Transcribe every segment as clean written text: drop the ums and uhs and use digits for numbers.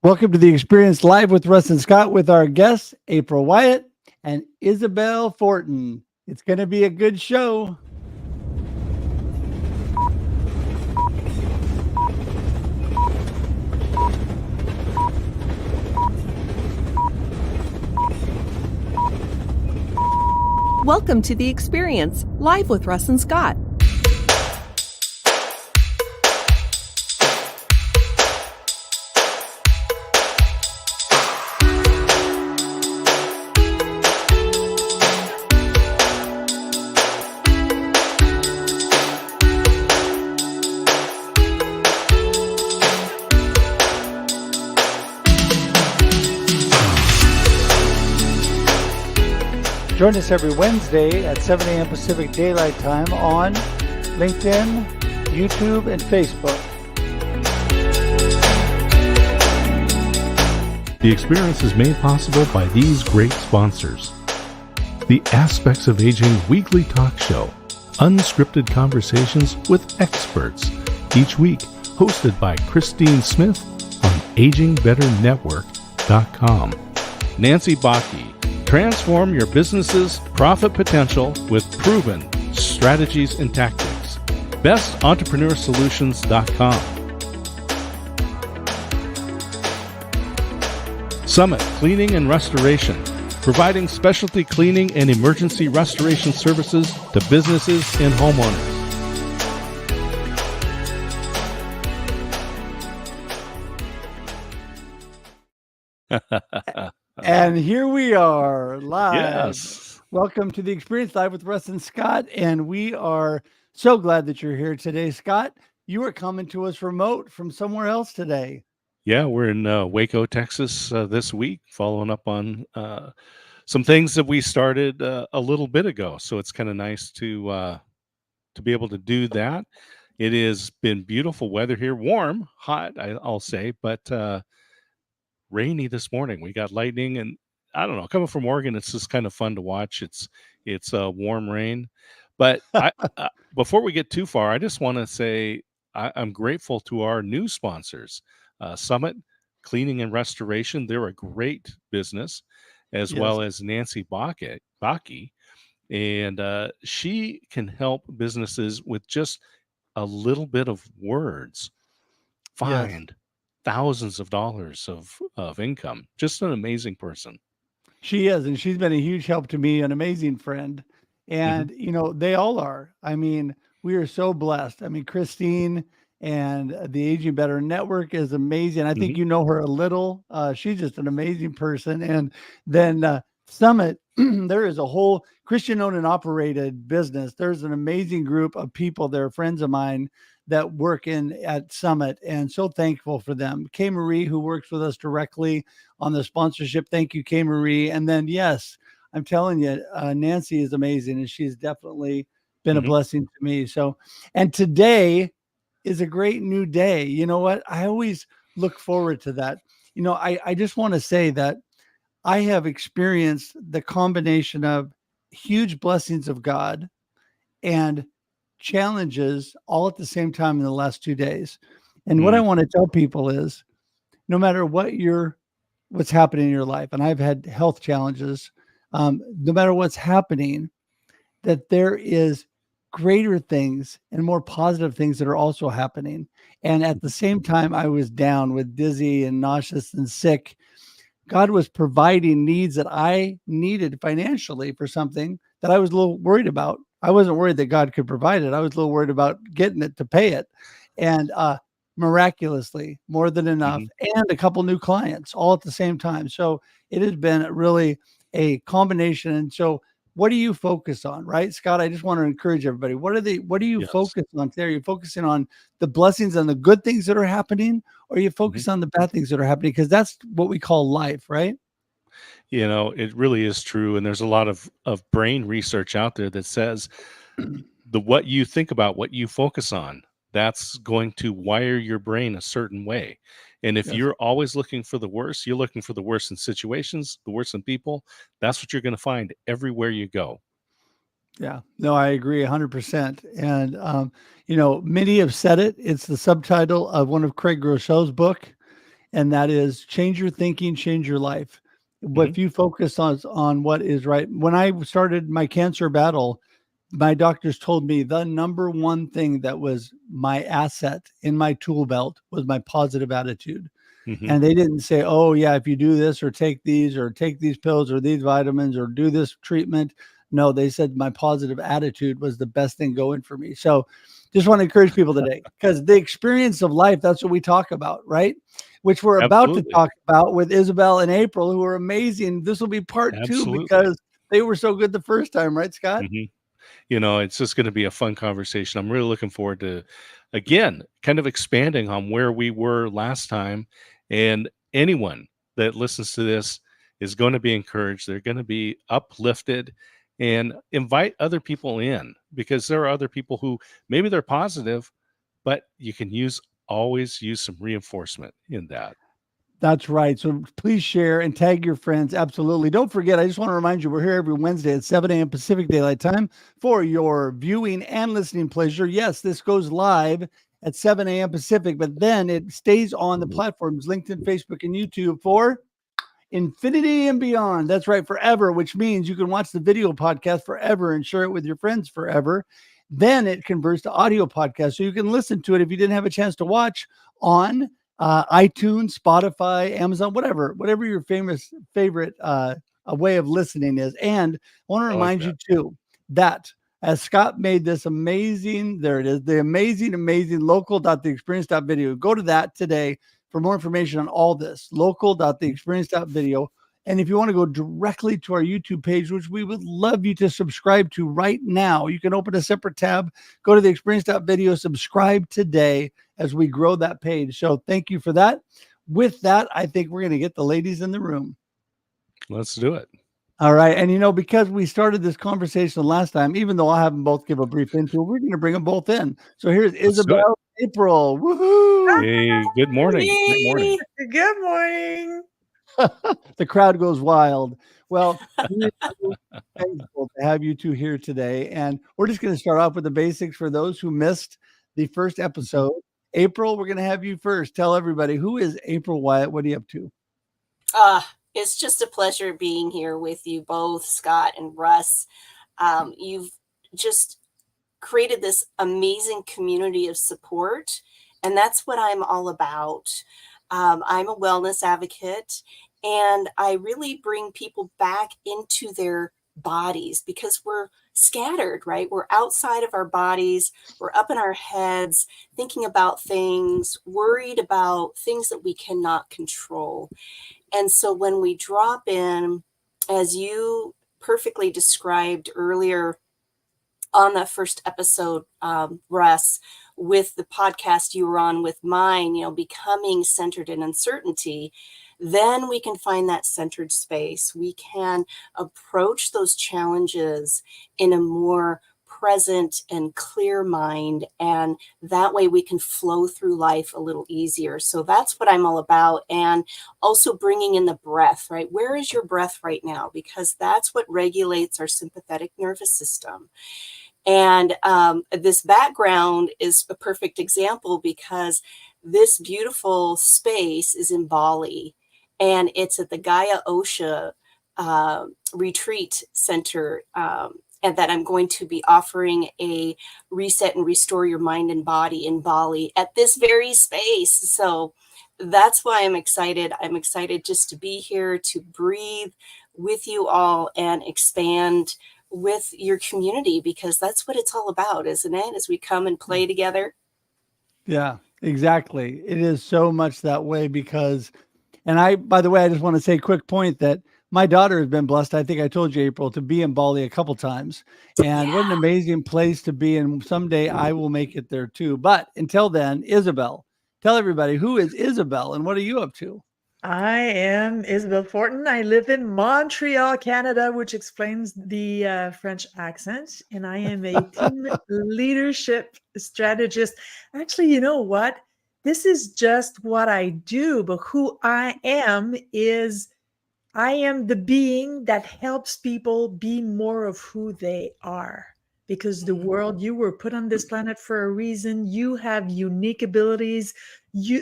Welcome to the Experience Live with Russ and Scott with our guests, April Wyett and Isabelle Fortin. It's going to be a good show. Welcome to the Experience Live with Russ and Scott. Join us every Wednesday at 7 a.m. Pacific Daylight Time on LinkedIn, YouTube, and Facebook. The experience is made possible by these great sponsors. The Aspects of Aging weekly talk show, unscripted conversations with experts, each week hosted by Christine Smith on AgingBetterNetwork.com. Nancy Bakke, transform your business's profit potential with proven strategies and tactics. BestEntrepreneurSolutions.com. Summit Cleaning and Restoration, providing specialty cleaning and emergency restoration services to businesses and homeowners. And here we are live. Yes. Welcome to the Experience Live with Russ and Scott. And we are so glad that you're here today. Scott, you are coming to us remote from somewhere else today. Yeah, we're in Waco, Texas this week, following up on some things that we started a little bit ago. So it's kind of nice to be able to do that. It has been beautiful weather here, warm, hot, I'll say, but rainy this morning. We got lightning, and I don't know, coming from Oregon, it's just kind of fun to watch. It's warm rain. But before we get too far, I just want to say I'm grateful to our new sponsors, Summit Cleaning and Restoration. They're a great business, as well as Nancy Bakke. And she can help businesses with just a little bit of words find thousands of dollars of income. Just an amazing person. She is, and she's been a huge help to me, an amazing friend. And, you know, they all are. I mean, we are so blessed. I mean, Christine and the Aging Better Network is amazing. I think you know her a little. She's just an amazing person. And then Summit, there is a whole Christian-owned and operated business. There's an amazing group of people. They're friends of mine that work at Summit, and so thankful for them. Kay Marie, who works with us directly on the sponsorship. Thank you, Kay Marie. And then, yes, I'm telling you, Nancy is amazing, and she's definitely been a blessing to me. So, and today is a great new day. You know what? I always look forward to that. You know, I just want to say that I have experienced the combination of huge blessings of God and challenges all at the same time in the last 2 days. And what I want to tell people is, no matter what's happening in your life, and I've had health challenges, no matter what's happening, that there is greater things and more positive things that are also happening. And at the same time, I was down with dizzy and nauseous and sick. God was providing needs that I needed financially for something that I was a little worried about. I wasn't worried that God could provide it. I was a little worried about getting it to pay it. And miraculously, more than enough, and a couple new clients all at the same time. So it has been really a combination. And so what do you focus on, right, Scott? I just want to encourage everybody. What do you focus on today? Are you focusing on the blessings and the good things that are happening, or are you focused on the bad things that are happening? Because that's what we call life, right? You know, it really is true. And there's a lot of brain research out there that says what you think about, what you focus on, that's going to wire your brain a certain way. And if you're always looking for the worst, you're looking for the worst in situations, the worst in people, that's what you're going to find everywhere you go. Yeah, no, I agree 100%. And, you know, many have said it. It's the subtitle of one of Craig Groeschel's book. and that is change your thinking, change your life. But if you focus on what is right. When I started my cancer battle, my doctors told me the number one thing that was my asset in my tool belt was my positive attitude. And they didn't say, oh, yeah, if you do this or take these pills or these vitamins or do this treatment. No, they said my positive attitude was the best thing going for me. So just want to encourage people today, because the experience of life, that's what we talk about, right? Which we're about to talk about with Isabelle and April, who are amazing. This will be part 2 because they were so good the first time, right, Scott? You know, it's just going to be a fun conversation. I'm really looking forward to, again, kind of expanding on where we were last time. And anyone that listens to this is going to be encouraged. They're going to be uplifted, and invite other people in, because there are other people who maybe they're positive, but you can always use some reinforcement in that. That's right. So please share and tag your friends. Absolutely. Don't forget, I just want to remind you, we're here every Wednesday at 7 a.m. Pacific Daylight Time for your viewing and listening pleasure. Yes, this goes live at 7 a.m. Pacific, but then it stays on the platforms, LinkedIn, Facebook, and YouTube for infinity and beyond. That's right, forever, which means you can watch the video podcast forever and share it with your friends forever. Then it converts to audio podcast, so you can listen to it if you didn't have a chance to watch on iTunes, Spotify, Amazon, whatever your favorite way of listening is. And I want to remind you too that as Scott made this amazing, there it is, the amazing local.theexperience.video. Go to that today for more information on all this, local.theexperience.video. And if you want to go directly to our YouTube page, which we would love you to subscribe to right now, you can open a separate tab, go to the experience.video, subscribe today as we grow that page. So thank you for that. With that, I think we're going to get the ladies in the room. Let's do it. All right. And, because we started this conversation last time, even though I'll have them both give a brief intro, we're going to bring them both in. So here's Isabelle, April. Woohoo! Hey, good morning. Good morning. Good morning. The crowd goes wild. Well, we're thankful to have you two here today. And we're just going to start off with the basics for those who missed the first episode. April, we're going to have you first. Tell everybody, who is April Wyett? What are you up to? It's just a pleasure being here with you both, Scott and Russ. You've just created this amazing community of support, and that's what I'm all about. I'm a wellness advocate, and I really bring people back into their bodies, because we're scattered, right? We're outside of our bodies. We're up in our heads, thinking about things, worried about things that we cannot control. And so when we drop in, as you perfectly described earlier on that first episode, Russ, with the podcast you were on with mine, becoming centered in uncertainty, then we can find that centered space. We can approach those challenges in a more present and clear mind, and that way we can flow through life a little easier. So that's what I'm all about. And also bringing in the breath, right? Where is your breath right now? Because that's what regulates our sympathetic nervous system. And this background is a perfect example, because this beautiful space is in Bali, and it's at the Gaia Osha Retreat Center, and that I'm going to be offering a reset and restore your mind and body in Bali at this very space. So that's why I'm excited. I'm excited just to be here, to breathe with you all and expand with your community, because that's what it's all about, isn't it? As we come and play together. Yeah, exactly. It is so much that way, because, and by the way, I just want to say a quick point that my daughter has been blessed, I think I told you, April, to be in Bali a couple times. And what an amazing place to be. And someday I will make it there too. But until then, Isabelle, tell everybody, who is Isabelle and what are you up to? I am Isabelle Fortin. I live in Montreal, Canada, which explains the French accent. And I am a team leadership strategist. Actually, you know what? This is just what I do, but who I am is I am the being that helps people be more of who they are, because the world, you were put on this planet for a reason. You have unique abilities.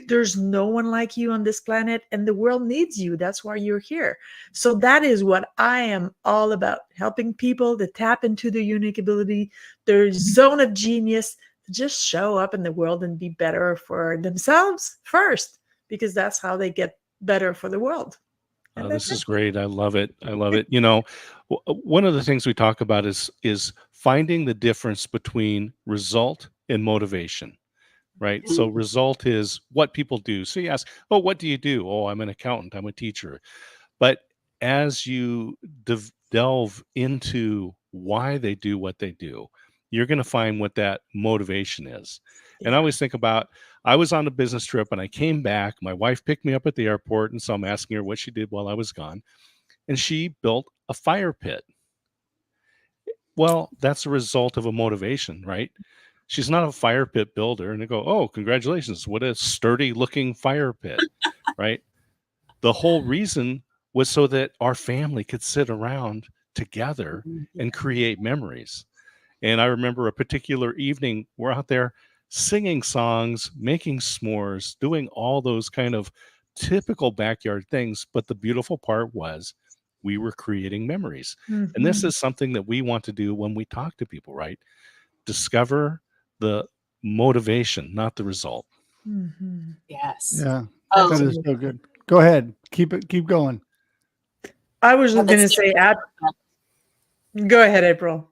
There's no one like you on this planet, and the world needs you. That's why you're here. So that is what I am all about, helping people to tap into their unique ability, their zone of genius, to just show up in the world and be better for themselves first, because that's how they get better for the world. And This that's is it. great. I love it. I love it. You know, one of the things we talk about is finding the difference between result and motivation, right? So result is what people do. So you ask, oh, what do you do? Oh, I'm an accountant. I'm a teacher. But as you delve into why they do what they do, you're going to find what that motivation is. And I always think about, I was on a business trip and I came back. My wife picked me up at the airport, and so I'm asking her what she did while I was gone. And she built a fire pit. Well, that's a result of a motivation, right? She's not a fire pit builder. And they go, oh, congratulations. What a sturdy looking fire pit, right? The whole reason was so that our family could sit around together and create memories. And I remember a particular evening, we're out there singing songs, making s'mores, doing all those kind of typical backyard things. But the beautiful part was we were creating memories. And this is something that we want to do when we talk to people, right? Discover the motivation, not the result. Yes. Yeah, Oh, that is so good. Go ahead. Keep going. I was Yeah, just going to that's say, go ahead, April.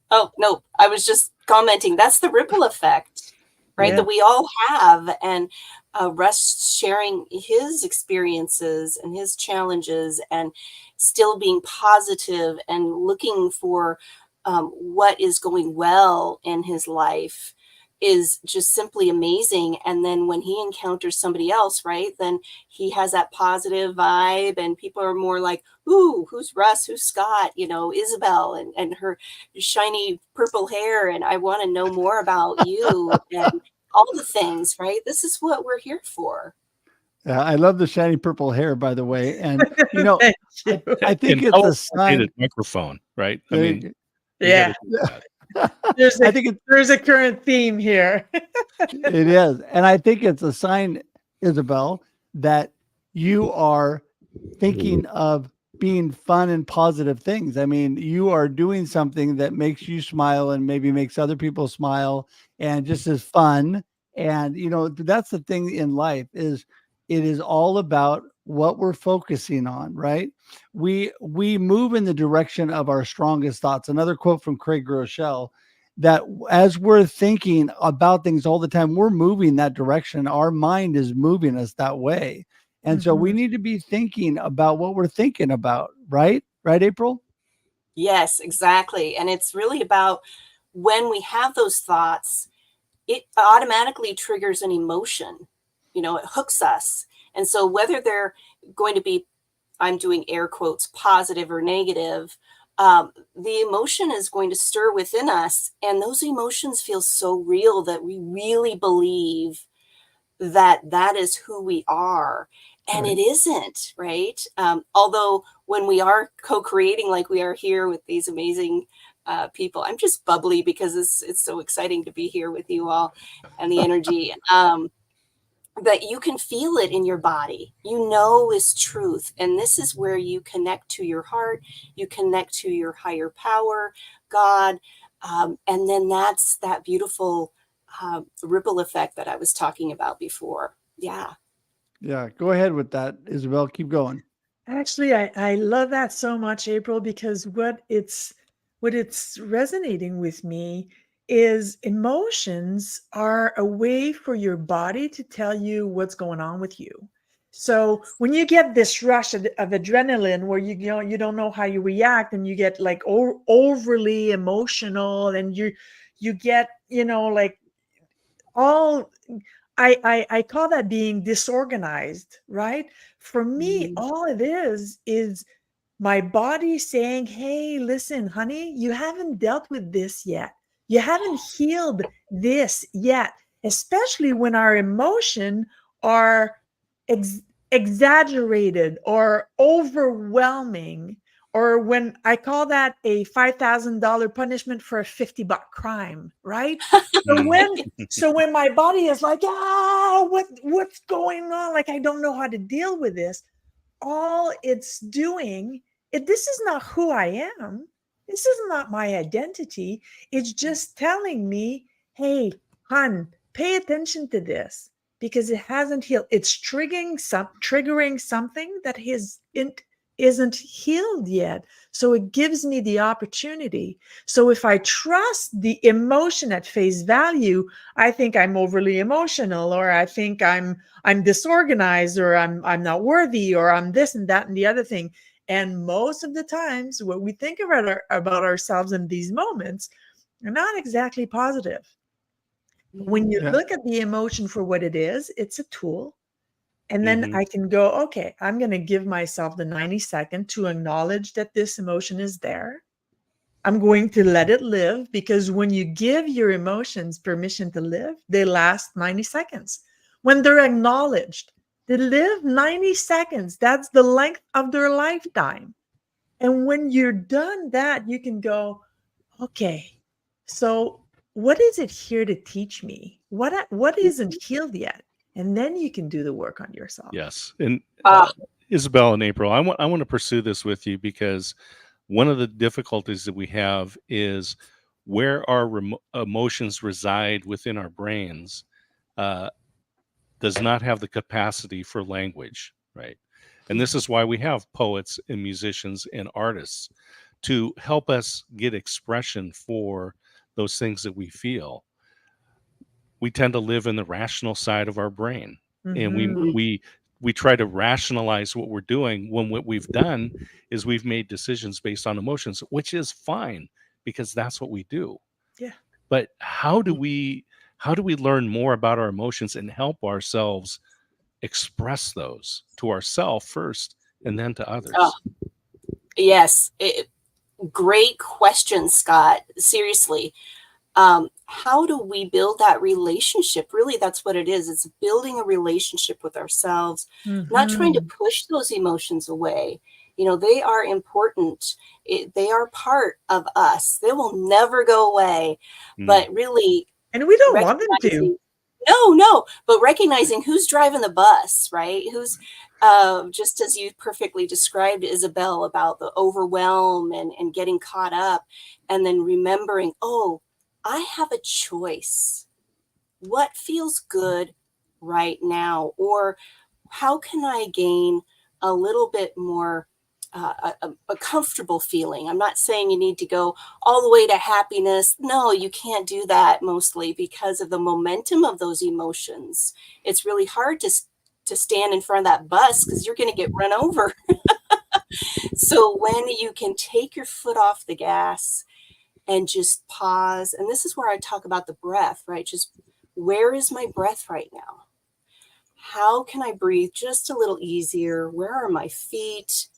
Oh, no, I was just commenting. That's the ripple effect, right? Yeah. That we all have. And Russ sharing his experiences and his challenges and still being positive and looking for what is going well in his life is just simply amazing. And then when he encounters somebody else, right, then he has that positive vibe, and people are more like, ooh, who's Russ? Who's Scott? You know, Isabelle and her shiny purple hair. And I want to know more about you and all the things, right? This is what we're here for. I love the shiny purple hair, by the way. And, you know, Thank you. I think And it's a sign. microphone, right? I There mean, you Yeah. There's I think there's a current theme here. it is. And I think it's a sign, Isabelle, that you are thinking of being fun and positive things. I mean, you are doing something that makes you smile and maybe makes other people smile and just is fun. And, you know, that's the thing in life is it is all about what we're focusing on, right? We move in the direction of our strongest thoughts. Another quote from Craig Groeschel, that as we're thinking about things all the time, we're moving that direction. Our mind is moving us that way. And so we need to be thinking about what we're thinking about, right? Right, April? Yes, exactly. And it's really about when we have those thoughts, it automatically triggers an emotion. You know, it hooks us. And so whether they're going to be, I'm doing air quotes, positive or negative, the emotion is going to stir within us. And those emotions feel so real that we really believe that that is who we are. And Right. it isn't, right? Although when we are co-creating like we are here with these amazing people, I'm just bubbly because it's so exciting to be here with you all and the energy. That you can feel it in your body, you know, is truth. And this is where you connect to your heart, you connect to your higher power, God. And then that's that beautiful ripple effect that I was talking about before. Yeah. Yeah. Go ahead with that, Isabelle. Keep going. Actually, I love that so much, April, because what it's resonating with me is emotions are a way for your body to tell you what's going on with you. So when you get this rush of adrenaline where you know you don't know how you react, and you get like overly emotional, and you get, you know, like all, I call that being disorganized, right? For me, all it is my body saying, hey, listen, honey, you haven't dealt with this yet. You haven't healed this yet, especially when our emotion are exaggerated or overwhelming, or when I call that a $5,000 punishment for a $50 crime, right? So when my body is like, what's going on? Like, I don't know how to deal with this. All it's doing, this is not who I am. This is not my identity. It's just telling me, hey, hon, pay attention to this because it hasn't healed. It's triggering something that isn't healed yet. So it gives me the opportunity. So if I trust the emotion at face value, I think I'm overly emotional, or I think I'm disorganized, or I'm not worthy, or I'm this and that and the other thing. And most of the times what we think about ourselves in these moments are not exactly positive. When you look at the emotion for what it is, it's a tool. And then I can go, okay, I'm going to give myself the 90-second to acknowledge that this emotion is there. I'm going to let it live, because when you give your emotions permission to live, they last 90 seconds. When they're acknowledged, they live 90 seconds. That's the length of their lifetime. And when you're done that, you can go, okay, so what is it here to teach me? What isn't healed yet? And then you can do the work on yourself. Yes. And Isabelle and April, I want to pursue this with you, because one of the difficulties that we have is where our emotions reside within our brains does not have the capacity for language, right? And this is why we have poets and musicians and artists to help us get expression for those things that we feel. We tend to live in the rational side of our brain, and we try to rationalize what we're doing, when what we've done is we've made decisions based on emotions, which is fine, because that's what we do. Yeah. But how do we learn more about our emotions and help ourselves express those to ourselves first and then to others? Yes. Great question, Scott. Seriously. How do we build that relationship? Really, that's what it is. It's building a relationship with ourselves, not trying to push those emotions away. They are important. They are part of us. They will never go away. But really, and we don't want them to. No, but recognizing who's driving the bus, right? Who's just as you perfectly described, Isabelle, about the overwhelm and getting caught up, and then remembering, oh, I have a choice. What feels good right now? Or how can I gain a little bit more a comfortable feeling? I'm not saying you need to go all the way to happiness. No, you can't do that, mostly because of the momentum of those emotions. It's really hard to stand in front of that bus, because you're going to get run over. So when you can take your foot off the gas and just pause. And this is where I talk about the breath, right? Just, where is my breath right now? How can I breathe just a little easier? Where are my feet?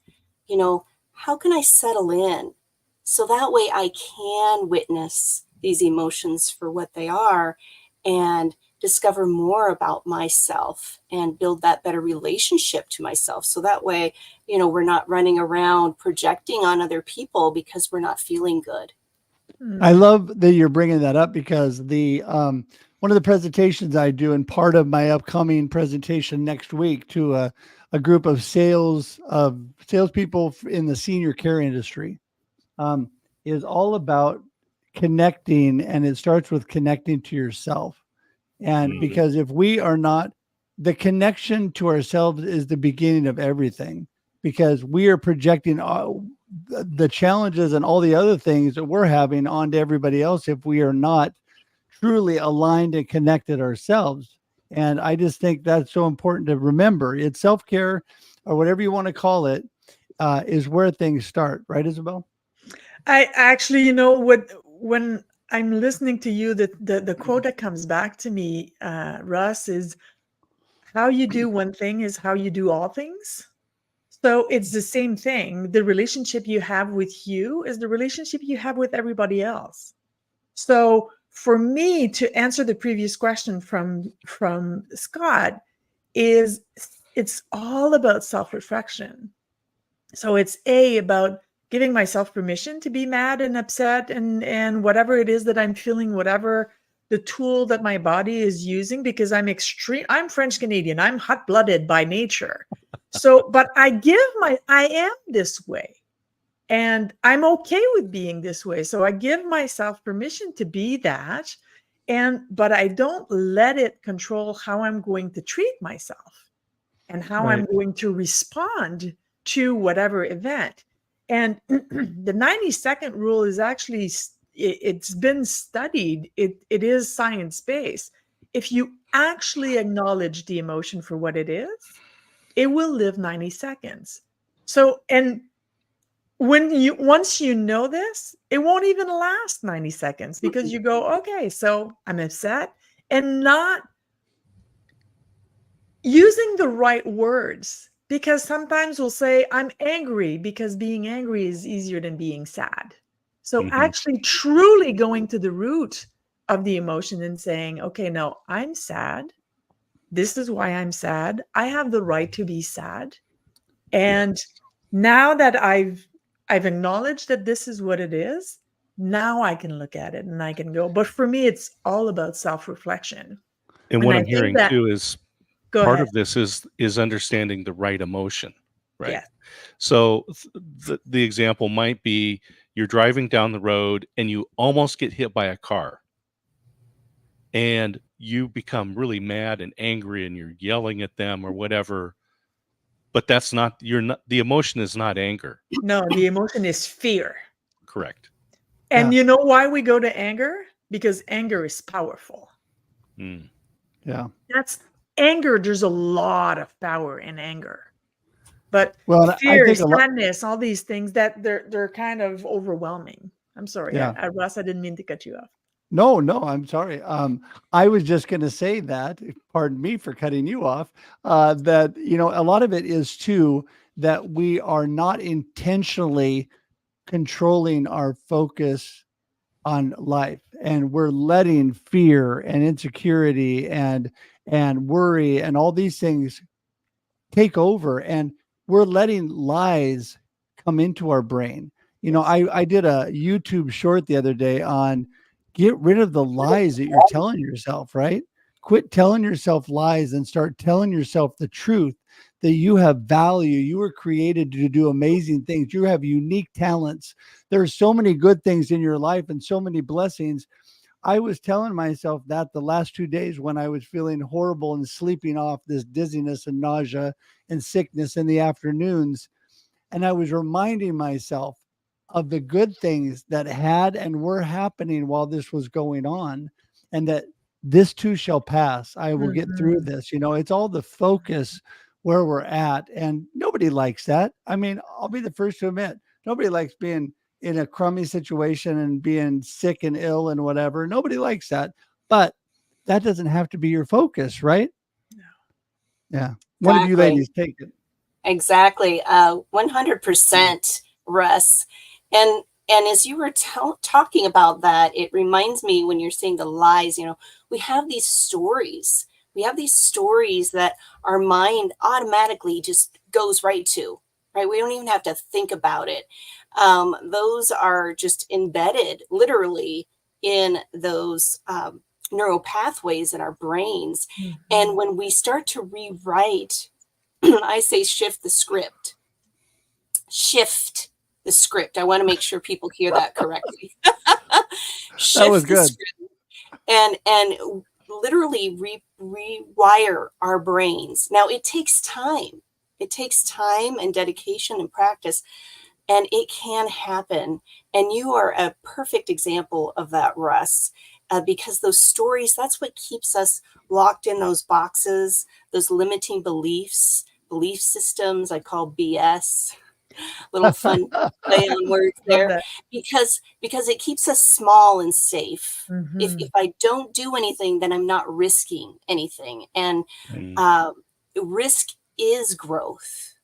How can I settle in? So that way I can witness these emotions for what they are and discover more about myself and build that better relationship to myself. So that way, we're not running around projecting on other people because we're not feeling good. I love that you're bringing that up, because the one of the presentations I do, and part of my upcoming presentation next week to a group of salespeople in the senior care industry, is all about connecting, and it starts with connecting to yourself. And because if we are not, the connection to ourselves is the beginning of everything, because we are projecting the challenges and all the other things that we're having onto everybody else if we are not truly aligned and connected ourselves. And I just think that's so important to remember. It's self-care, or whatever you want to call it, is where things start. Right, Isabelle? I actually, when I'm listening to you, the quote that comes back to me, Russ, is, how you do one thing is how you do all things. So it's the same thing. The relationship you have with you is the relationship you have with everybody else. So for me, to answer the previous question from Scott, it's all about self-reflection. So it's about giving myself permission to be mad and upset and whatever it is that I'm feeling, whatever the tool that my body is using, because I'm French Canadian. I'm hot-blooded by nature. So, but I am this way. And I'm okay with being this way. So I give myself permission to be that. But I don't let it control how I'm going to treat myself and how I'm going to respond to whatever event. And the 90-second rule is actually, it's been studied. It is science-based. If you actually acknowledge the emotion for what it is, it will live 90 seconds. So, and once you know this, it won't even last 90 seconds because you go, okay, so I'm upset, and not using the right words, because sometimes we'll say I'm angry because being angry is easier than being sad. So actually truly going to the root of the emotion and saying, okay, no, I'm sad. This is why I'm sad. I have the right to be sad. And now that I've acknowledged that this is what it is, now I can look at it and I can go. But for me, it's all about self-reflection. And what I'm hearing too is part of this is understanding the right emotion, right? Yes. So the example might be you're driving down the road and you almost get hit by a car. And you become really mad and angry and you're yelling at them or whatever. But the emotion is not anger. No, the emotion is fear. Correct. And you know why we go to anger? Because anger is powerful. Yeah. That's anger. There's a lot of power in anger. But fear, sadness, all these things that they're kind of overwhelming. I'm sorry, Russ, I didn't mean to cut you off. No, I'm sorry. I was just going to say that, pardon me for cutting you off, that, a lot of it is too, that we are not intentionally controlling our focus on life, and we're letting fear and insecurity and worry and all these things take over, and we're letting lies come into our brain. I did a YouTube short the other day on get rid of the lies that you're telling yourself, right? Quit telling yourself lies and start telling yourself the truth, that you have value. You were created to do amazing things. You have unique talents. There are so many good things in your life and so many blessings. I was telling myself that the last 2 days when I was feeling horrible and sleeping off, this dizziness and nausea and sickness in the afternoons. And I was reminding myself of the good things that had and were happening while this was going on, and that this too shall pass. I will get through this. It's all the focus where we're at, and nobody likes that. I mean, I'll be the first to admit, nobody likes being in a crummy situation and being sick and ill and whatever. Nobody likes that, but that doesn't have to be your focus, right? No. Yeah. One of you ladies take it. Exactly. 100%, Russ. And as you were talking about that, it reminds me when you're saying the lies, we have these stories. We have these stories that our mind automatically just goes right to, right? We don't even have to think about it. Those are just embedded literally in those neural pathways in our brains. And when we start to rewrite, I say shift the script. Shift the script. I want to make sure people hear that correctly. Shift that was good. And literally rewire our brains. Now it takes time. It takes time and dedication and practice, and it can happen. And you are a perfect example of that, Russ, because those stories, that's what keeps us locked in those boxes, those limiting belief systems I call BS. Little fun play on words there, because it keeps us small and safe. If I don't do anything, then I'm not risking anything. And risk is growth.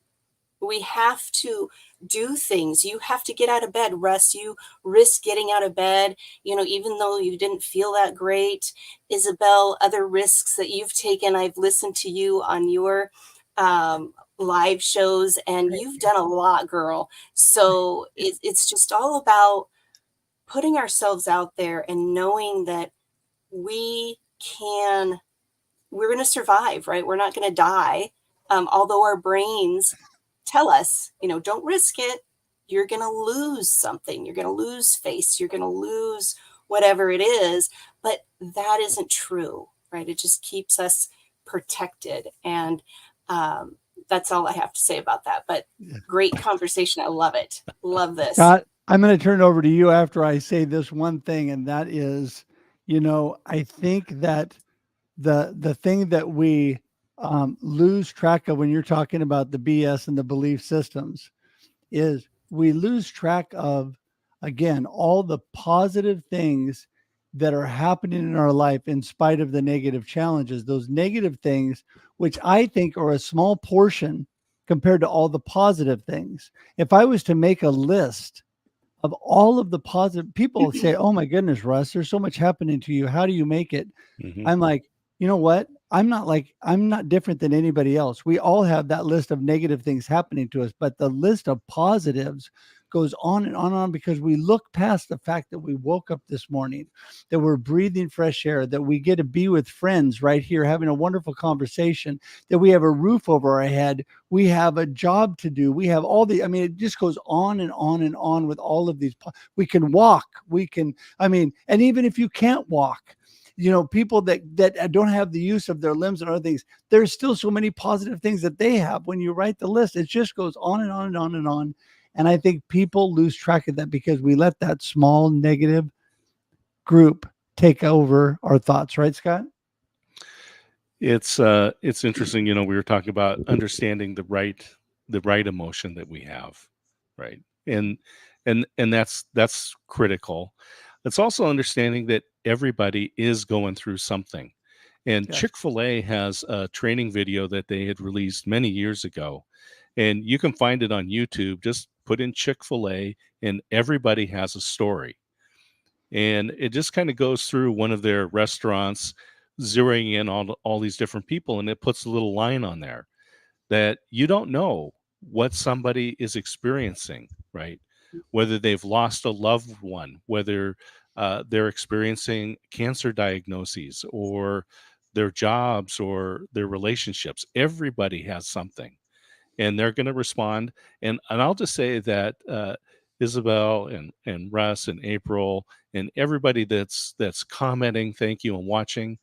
We have to do things. You have to get out of bed, Russ. You risk getting out of bed, even though you didn't feel that great. Isabelle, other risks that you've taken. I've listened to you on your live shows, and you've done a lot, girl. So it's just all about putting ourselves out there and knowing that we're going to survive, right? We're not going to die. Although our brains tell us, don't risk it. You're going to lose something. You're going to lose face. You're going to lose whatever it is. But that isn't true, right? It just keeps us protected. And that's all I have to say about that. But great conversation. I love it. Love this. Scott, I'm going to turn it over to you after I say this one thing, and that is, I think that the thing that we lose track of when you're talking about the BS and the belief systems is we lose track of, again, all the positive things that are happening in our life in spite of the negative challenges, those negative things, which I think are a small portion compared to all the positive things. If I was to make a list of all of the positive, people say, oh my goodness, Russ, there's so much happening to you. How do you make it? Mhm. I'm like, you know what? I'm not different than anybody else. We all have that list of negative things happening to us, but the list of positives goes on and on and on, because we look past the fact that we woke up this morning, that we're breathing fresh air, that we get to be with friends right here, having a wonderful conversation, that we have a roof over our head, we have a job to do, we have it just goes on and on and on with all of these. We can walk, and even if you can't walk, people that don't have the use of their limbs and other things, there's still so many positive things that they have. When you write the list, it just goes on and on and on and on. And I think people lose track of that because we let that small negative group take over our thoughts. Right, Scott? It's interesting. We were talking about understanding the right emotion that we have, right? And that's critical. It's also understanding that everybody is going through something. And Yes. Chick-fil-A has a training video that they had released many years ago. And you can find it on YouTube. Just put in Chick-fil-A and everybody has a story. And it just kind of goes through one of their restaurants, zeroing in on all these different people. And it puts a little line on there that you don't know what somebody is experiencing, right? Whether they've lost a loved one, whether they're experiencing cancer diagnoses or their jobs or their relationships. Everybody has something. And they're going to respond. And I'll just say that Isabelle and Russ and April and everybody that's commenting, thank you, and watching,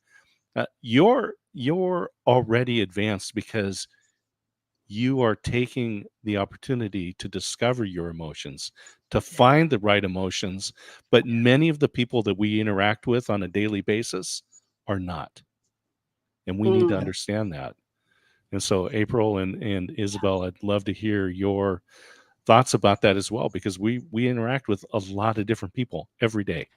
you're already advanced because you are taking the opportunity to discover your emotions, to find the right emotions. But many of the people that we interact with on a daily basis are not. And we need to understand that. And so, April and Isabelle, I'd love to hear your thoughts about that as well, because we interact with a lot of different people every day.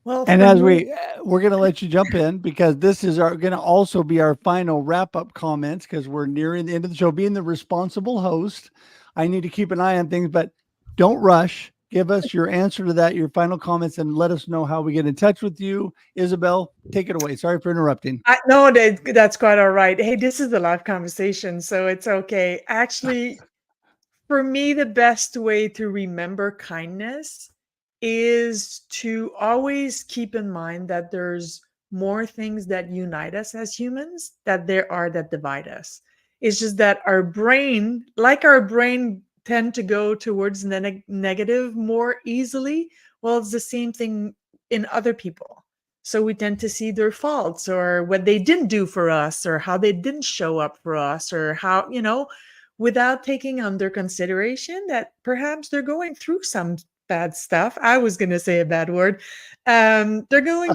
Well, And for as me, we're going to let you jump in, because this is going to also be our final wrap-up comments, because we're nearing the end of the show. Being the responsible host, I need to keep an eye on things, but don't rush. Give us your answer to that, your final comments, and let us know how we get in touch with you. Isabelle, take it away. Sorry for interrupting. No, that's quite all right. Hey, this is a live conversation, so it's okay. Actually, for me, the best way to remember kindness is to always keep in mind that there's more things that unite us as humans that there are that divide us. It's just that our brain tend to go towards negative more easily. Well, it's the same thing in other people. So we tend to see their faults or what they didn't do for us or how they didn't show up for us or how, without taking under consideration that perhaps they're going through some bad stuff. I was going to say a bad word. They're going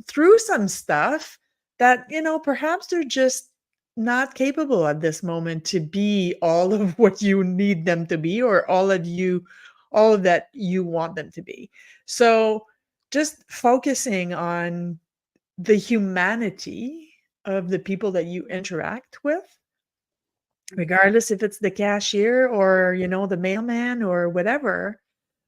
through some stuff that, perhaps they're just not capable at this moment to be all of what you need them to be or all of that you want them to be. So just focusing on the humanity of the people that you interact with, regardless if it's the cashier or the mailman or whatever,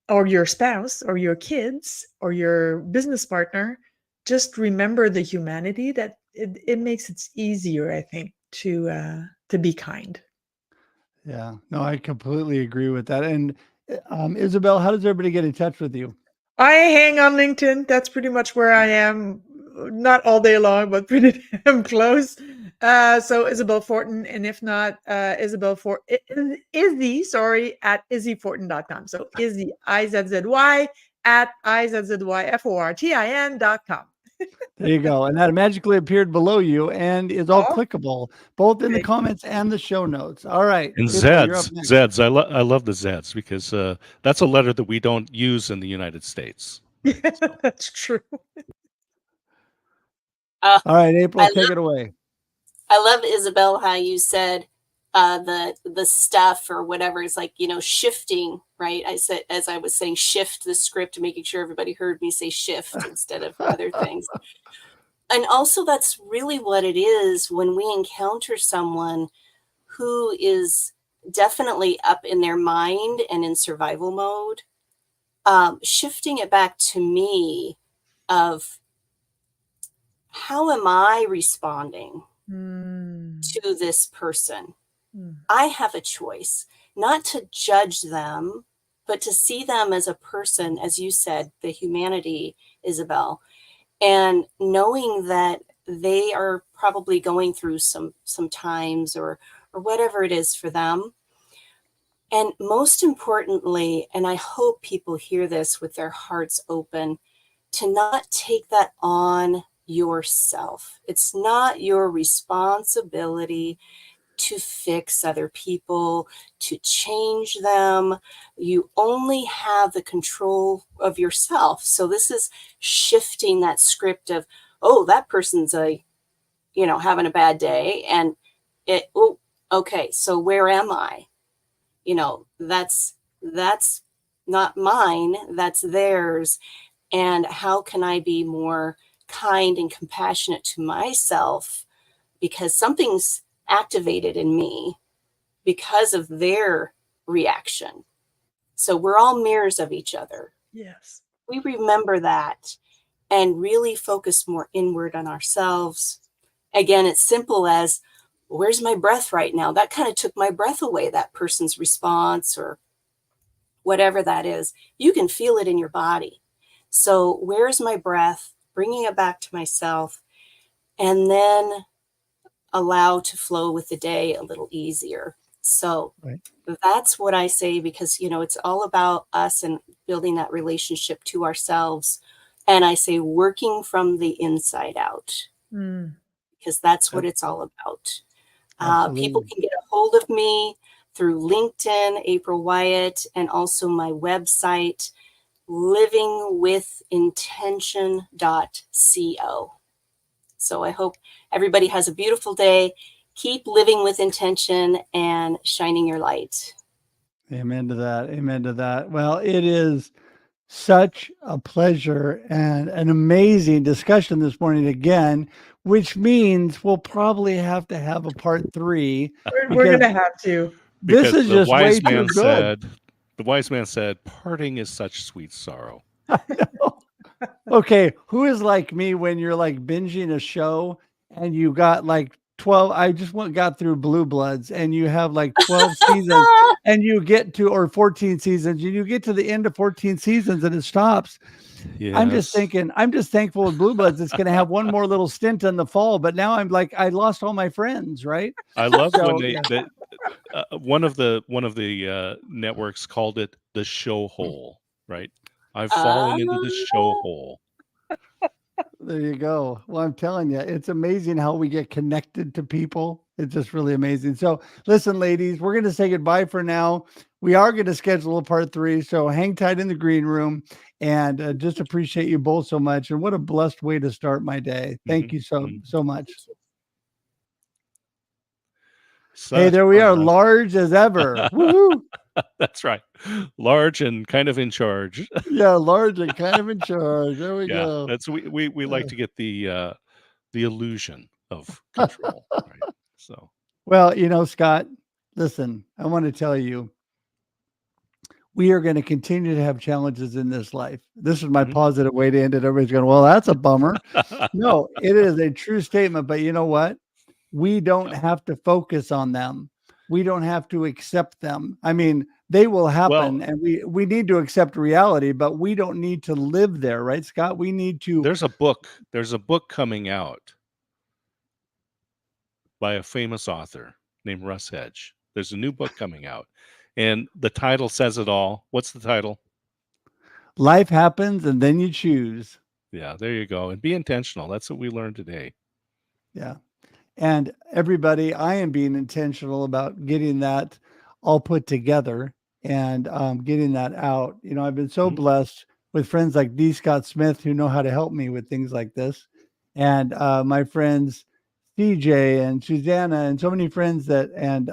or your spouse or your kids or your business partner, just remember the humanity that it makes it easier, I think, to be kind. Yeah. No, I completely agree with that. And Isabelle, how does everybody get in touch with you? I hang on LinkedIn. That's pretty much where I am. Not all day long, but pretty damn close. So Isabelle Fortin, and if not, Isabelle Izzy, sorry, at izzyfortin.com. So Izzy, IZZY, at IZZYFORTIN.com. There you go. And that magically appeared below you and is all Oh, clickable, both in the okay. comments and the show notes. All right. And April, you're up next. Zeds. I love the Zeds because that's a letter that we don't use in the United States. Right? So, That's true. All right, April, I take it away. I love, Isabelle, how you said the stuff or whatever is like, shifting, right? I said, as I was saying, shift the script, making sure everybody heard me say shift instead of other things. And also, that's really what it is when we encounter someone who is definitely up in their mind and in survival mode. Shifting it back to me of how am I responding to this person? I have a choice not to judge them, but to see them as a person, as you said, the humanity, Isabelle, and knowing that they are probably going through some times or whatever it is for them. And most importantly, and I hope people hear this with their hearts open, to not take that on yourself. It's not your responsibility to fix other people, to change them. You only have the control of yourself. So this is shifting that script of, oh, that person's having a bad day. And okay, so where am I? That's not mine, that's theirs. And how can I be more kind and compassionate to myself? Because something's activated in me because of their reaction. So we're all mirrors of each other. Yes. We remember that and really focus more inward on ourselves. Again, it's simple as, where's my breath right now? That kind of took my breath away, that person's response or whatever that is. You can feel it in your body. So where's my breath? Bringing it back to myself, and then allow to flow with the day a little easier. So That's what I say, because, it's all about us and building that relationship to ourselves. And I say working from the inside out, because that's what it's all about. People can get a hold of me through LinkedIn, April Wyett, and also my website, livingwithintention.co. So I hope everybody has a beautiful day. Keep living with intention and shining your light. Amen to that. Amen to that. Well, it is such a pleasure and an amazing discussion this morning again, which means we'll probably have to have a part 3. We're going to have to. This is just way too good. The wise man said, parting is such sweet sorrow. I know. Okay, who is like me when you're like binging a show and you got like 12? I just got through Blue Bloods, and you have like 12 seasons, and you get to, or 14 seasons, and you get to the end of 14 seasons and it stops. Yes. I'm just thankful with Blue Bloods it's going to have one more little stint in the fall, but now I'm like, I lost all my friends, right? I love when one of the networks called it the show hole, right? I've fallen into the show hole. There you go. Well, I'm telling you, it's amazing how we get connected to people. It's just really amazing. So listen, ladies, we're going to say goodbye for now. We are going to schedule a part 3. So hang tight in the green room, and just appreciate you both so much. And what a blessed way to start my day. Thank you so much. Hey, there we are, large as ever. Woohoo! That's right. Large and kind of in charge. Yeah, large and kind of in charge. There we go. That's we like to get the illusion of control. Right? So, well, Scott, listen, I want to tell you, we are going to continue to have challenges in this life. This is my positive way to end it. Everybody's going, well, that's a bummer. No, it is a true statement. But you know what? We don't have to focus on them. we don't have to accept them. I mean, they will happen, Well, and we need to accept reality, but we don't need to live there, right, Scott? We need to. there's a book coming out by a famous author named Russ. There's a new book coming out, and the title says it all. What's the title? Life happens, and then you choose. Yeah, there you go. And be intentional. That's what we learned today. Yeah. And everybody, I am being intentional about getting that all put together and getting that out. You know, I've been so blessed with friends like D. Scott Smith who know how to help me with things like this. And my friends CJ and Susanna and so many friends that, and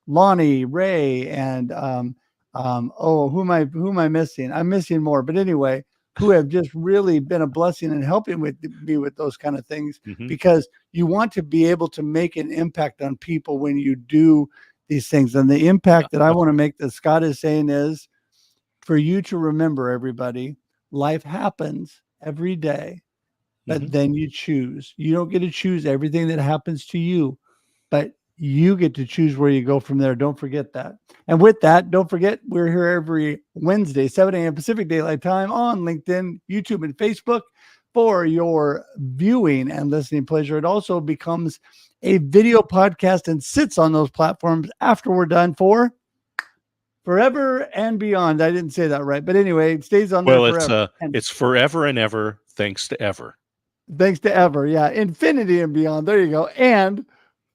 Lonnie, Ray, and who am I missing? I'm missing more, but anyway, who have just really been a blessing and helping with me with those kind of things, because you want to be able to make an impact on people when you do these things. And the impact that I want to make, that Scott is saying, is for you to remember, everybody, life happens every day, but then you choose. You don't get to choose everything that happens to you, but you get to choose where you go from there. Don't forget that. And with that, don't forget, we're here every Wednesday, 7 a.m. Pacific Daylight Time on LinkedIn, YouTube, and Facebook for your viewing and listening pleasure. It also becomes a video podcast and sits on those platforms after we're done for forever and beyond. I didn't say that right, but anyway, it stays on there forever. It's forever and ever, thanks to ever. Thanks to ever. Yeah. Infinity and beyond. There you go. And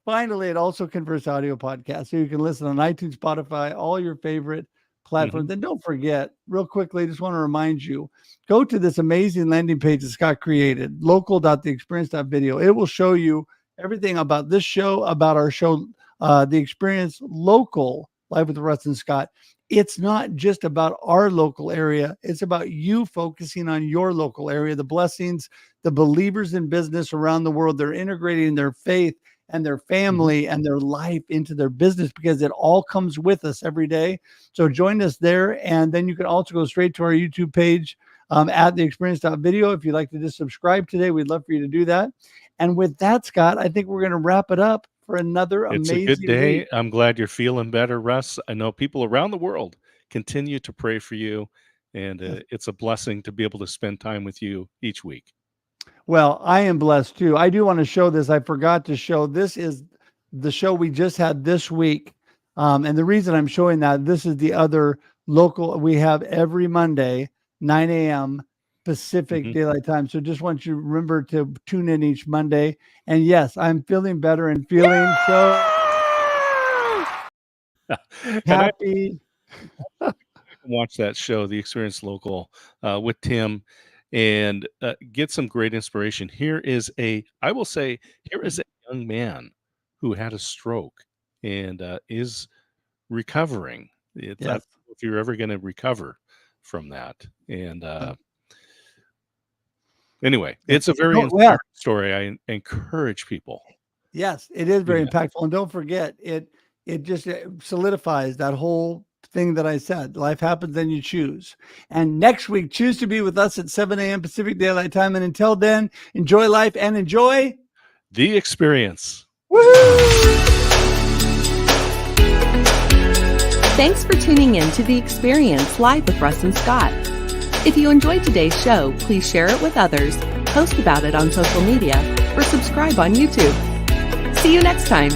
finally, it also converts audio podcasts, so you can listen on iTunes, Spotify, all your favorite platforms. And don't forget, real quickly, I just want to remind you, go to this amazing landing page that Scott created, local.theexperience.video. It will show you everything about this show, about our show, The Experience Local, Live with Russ and Scott. It's not just about our local area. It's about you focusing on your local area, the blessings, the believers in business around the world. They're integrating their faith and their family and their life into their business, because it all comes with us every day. So join us there. And then you can also go straight to our YouTube page at theexperience.video. If you'd like to just subscribe today, we'd love for you to do that. And with that, Scott, I think we're going to wrap it up for another amazing It's a good day. week. I'm glad you're feeling better, Russ. I know people around the world continue to pray for you, and it's a blessing to be able to spend time with you each week. Well, I am blessed too. I do want to show this. I forgot to show. This is the show we just had this week. And the reason I'm showing that, this is the other local we have every Monday, 9 a.m. Pacific Daylight Time. So just want you to remember to tune in each Monday. And yes, I'm feeling better and feeling so happy. Watch that show, The Experience Local, with Tim, and get some great inspiration. Here is a young man who had a stroke and is recovering. I don't know if you're ever going to recover from that. And anyway, it's a very inspiring story. I encourage people. Yes, it is very impactful. And don't forget, it just solidifies that whole thing that I said. Life happens, then you choose. And next week, choose to be with us at 7 a.m. Pacific Daylight Time. And until then, enjoy life and enjoy the experience. Woo-hoo! Thanks for tuning in to The Experience Live with Russ and Scott. If you enjoyed today's show, please share it with others, post about it on social media, or subscribe on YouTube. See you next time.